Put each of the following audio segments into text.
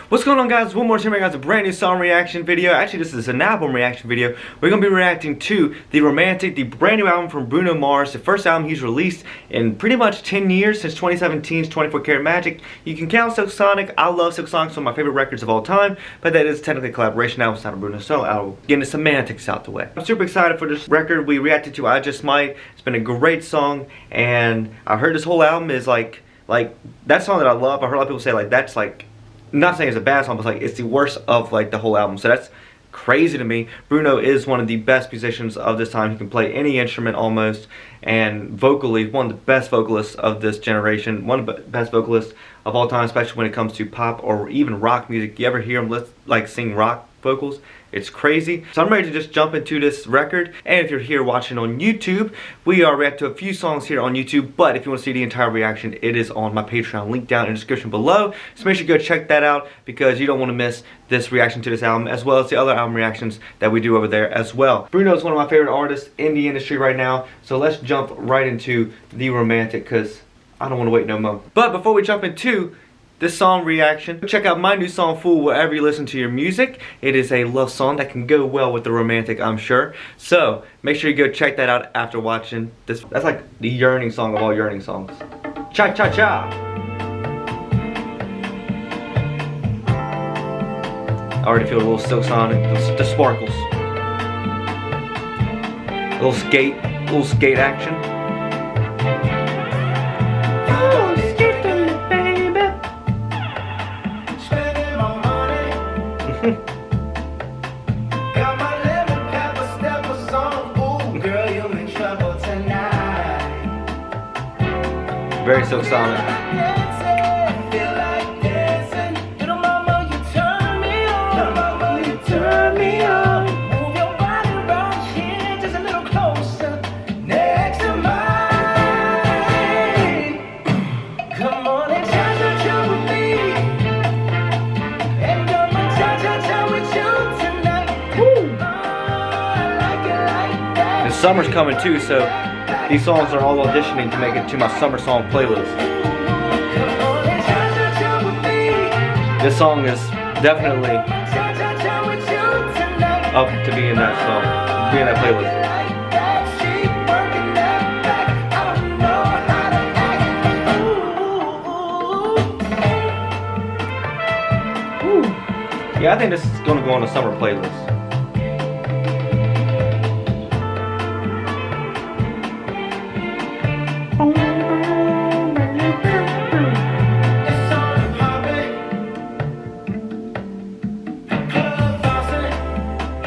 What's going on, guys? One more time, guys, a brand new song reaction video. Actually, this is an album reaction video. We're going to be reacting to The Romantic, the brand new album from Bruno Mars, the first album he's released in pretty much 10 years, since 2017's 24 Karat Magic. You can count Silk Sonic. I love Silk Sonic, it's one of my favorite records of all time, but that is technically a collaboration album. It's not a Bruno solo album. Getting the semantics out the way. I'm super excited for this record. We reacted to I Just Might. It's been a great song, and I've heard this whole album is like that song that I love. I heard a lot of people say that's not saying it's a bad song, but it's the worst of the whole album. So that's crazy to me. Bruno is one of the best musicians of this time. He can play any instrument almost, and vocally one of the best vocalists of this generation, one of the best vocalists of all time, especially when it comes to pop or even rock music. You ever hear him sing rock vocals? It's crazy. So I'm ready to just jump into this record. And if you're here watching on YouTube, we are reacting to a few songs here on YouTube, but if you want to see the entire reaction, it is on my Patreon, link down in the description below. So make sure you go check that out, because you don't want to miss this reaction to this album, as well as the other album reactions that we do over there as well. Bruno is one of my favorite artists in the industry right now, so let's jump right into The Romantic, because I don't want to wait no more. But before we jump into this song reaction, check out my new song Fool wherever you listen to your music. It is a love song that can go well with The Romantic, I'm sure. So make sure you go check that out after watching this. That's like the yearning song of all yearning songs. Cha cha cha. I already feel a little Silk Sonic, the sparkles. A little skate action. Very Silk Sonic. The summer's coming too, so these songs are all auditioning to make it to my summer song playlist. This song is definitely up to be in that song, be in that playlist. Yeah, I think this is going to go on the summer playlist.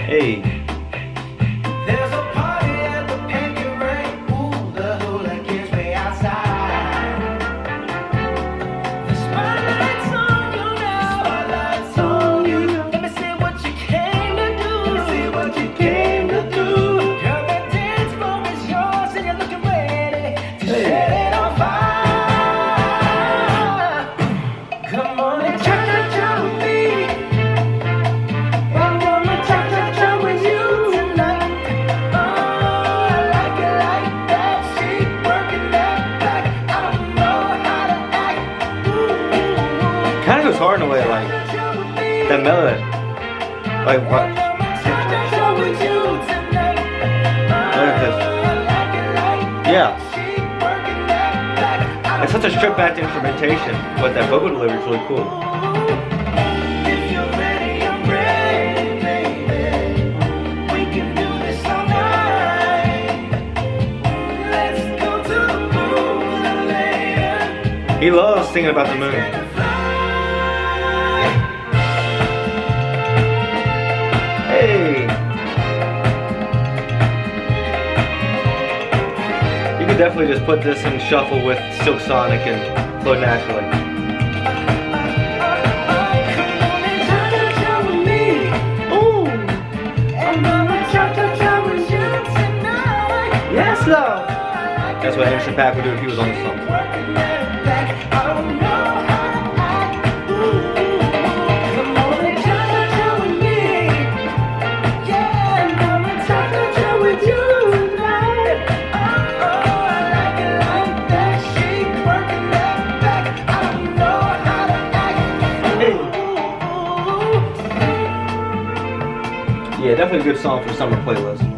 Hey. There's a party at the Pinky Ring. Ooh, the hooligans way outside. The spotlight's on you now. Spotlight's on you. Let me see what you came to do. Let me see what you came to do. Girl, that dance floor is yours, and you're looking ready to set it on fire. Come on and cha-cha-cha with me. Kind of goes hard in a way, that melody, what? Look at this. Yeah, it's such a stripped back instrumentation, but that vocal delivery is really cool. He loves singing about the moon. Hey! You could definitely just put this in shuffle with Silk Sonic and flow naturally. Ooh! Yes, love! That's what Anderson .Paak would do if he was on the song. Yeah, definitely a good song for summer playlist.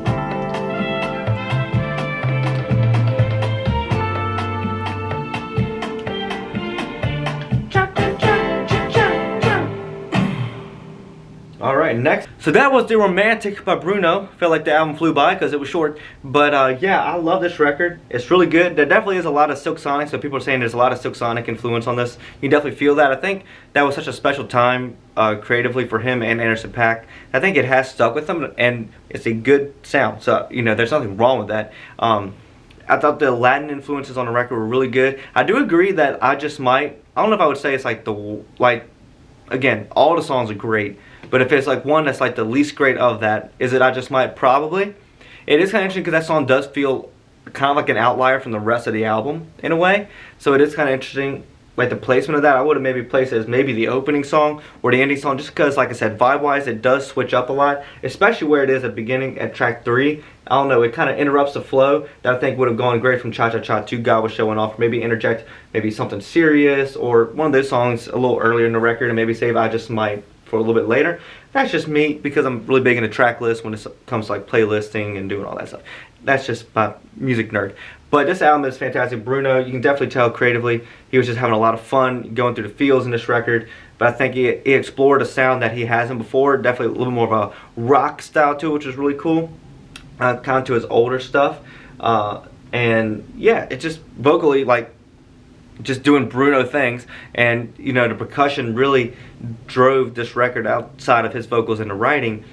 Alright, next. So that was The Romantic by Bruno. Felt like the album flew by because it was short. But yeah, I love this record. It's really good. There definitely is a lot of Silk Sonic, so people are saying there's a lot of Silk Sonic influence on this. You definitely feel that. I think that was such a special time creatively for him and Anderson .Paak. I think it has stuck with them, and it's a good sound. So, you know, there's nothing wrong with that. I thought the Latin influences on the record were really good. I do agree that I Just Might, I don't know if I would say it's like again, all the songs are great. But if it's like one that's like the least great of that, is it I Just Might? Probably. It is kind of interesting because that song does feel kind of like an outlier from the rest of the album in a way. So it is kind of interesting, like the placement of that. I would have maybe placed it as maybe the opening song or the ending song, just because, like I said, vibe-wise it does switch up a lot, especially where it is at the beginning at track 3. I don't know, it kind of interrupts the flow that I think would have gone great from Cha Cha Cha to God Was Showing Off. Maybe interject maybe something serious or one of those songs a little earlier in the record and maybe save I Just Might for a little bit later. That's just me because I'm really big into track lists when it comes to like playlisting and doing all that stuff. That's just my music nerd. But this album is fantastic. Bruno, you can definitely tell creatively he was just having a lot of fun going through the feels in this record. But I think he explored a sound that he hasn't before. Definitely a little more of a rock style to it, which is really cool. Kind of to his older stuff. And yeah, it just vocally like just doing Bruno things, and you know the percussion really drove this record outside of his vocals and the writing.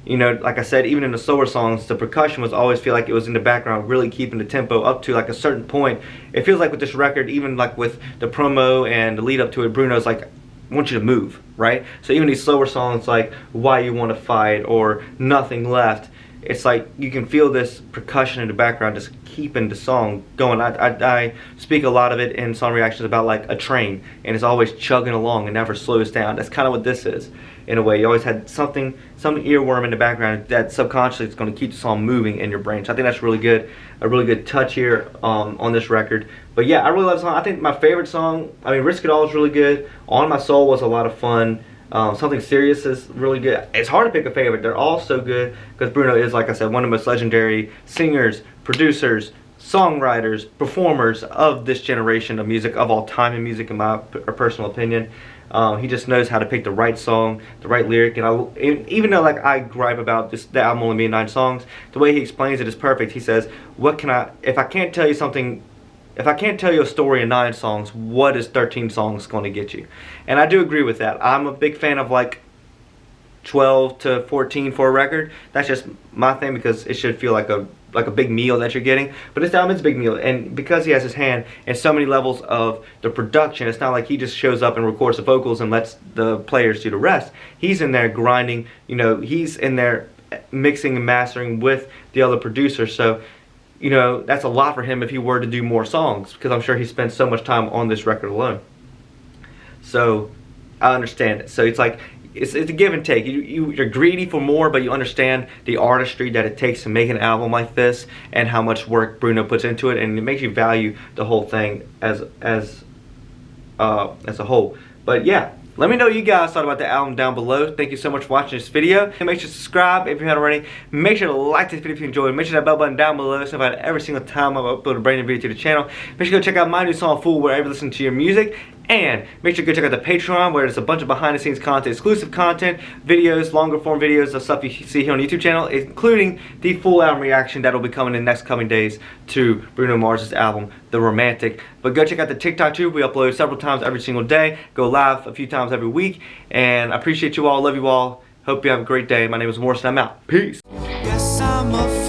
You know, like I said, even in the slower songs, the percussion was always feel like it was in the background, really keeping the tempo up to like a certain point. It feels like with this record, even like with the promo and the lead up to it, Bruno's like, I want you to move, right? So even these slower songs like Why You Want to Fight or Nothing Left, it's like you can feel this percussion in the background just keeping the song going. I speak a lot of it in song reactions about like a train, and it's always chugging along and never slows down. That's kind of what this is in a way. You always had some earworm in the background that subconsciously is going to keep the song moving in your brain. So I think that's really good, a really good touch here on this record. But yeah, I really love the song. I think my favorite song, I mean, Risk It All is really good. On My Soul was a lot of fun. Something Serious is really good. It's hard to pick a favorite. They're all so good because Bruno is, like I said, one of the most legendary singers, producers, songwriters, performers of this generation of music, of all time in music, in my personal opinion. He just knows how to pick the right song, the right lyric, and even though like I gripe about the album only being 9 songs, the way he explains it is perfect. He says, if I can't tell you a story in 9 songs, what is 13 songs going to get you? And I do agree with that. I'm a big fan of like 12 to 14 for a record. That's just my thing because it should feel like a big meal that you're getting. But this album is a big meal, and because he has his hand in so many levels of the production, it's not like he just shows up and records the vocals and lets the players do the rest. He's in there grinding, you know, he's in there mixing and mastering with the other producers. So you know, that's a lot for him if he were to do more songs, because I'm sure he spent so much time on this record alone. So I understand it. So it's like it's a give and take. You're greedy for more, but you understand the artistry that it takes to make an album like this and how much work Bruno puts into it, and it makes you value the whole thing as a whole. But yeah, let me know what you guys thought about the album down below. Thank you so much for watching this video. And make sure to subscribe if you haven't already. Make sure to like this video if you enjoyed. Make sure that bell button down below so about every single time I upload a brand new video to the channel. Make sure to go check out my new song Fool wherever you listen to your music. And make sure to go check out the Patreon where there's a bunch of behind the scenes content, exclusive content, videos, longer form videos of stuff you see here on the YouTube channel, including the full album reaction that'll be coming in the next coming days to Bruno Mars' album, The Romantic. But go check out the TikTok too. We upload several times every single day. Go live a few times every week. And I appreciate you all, love you all. Hope you have a great day. My name is Morris and I'm out. Peace. Yes, I'm a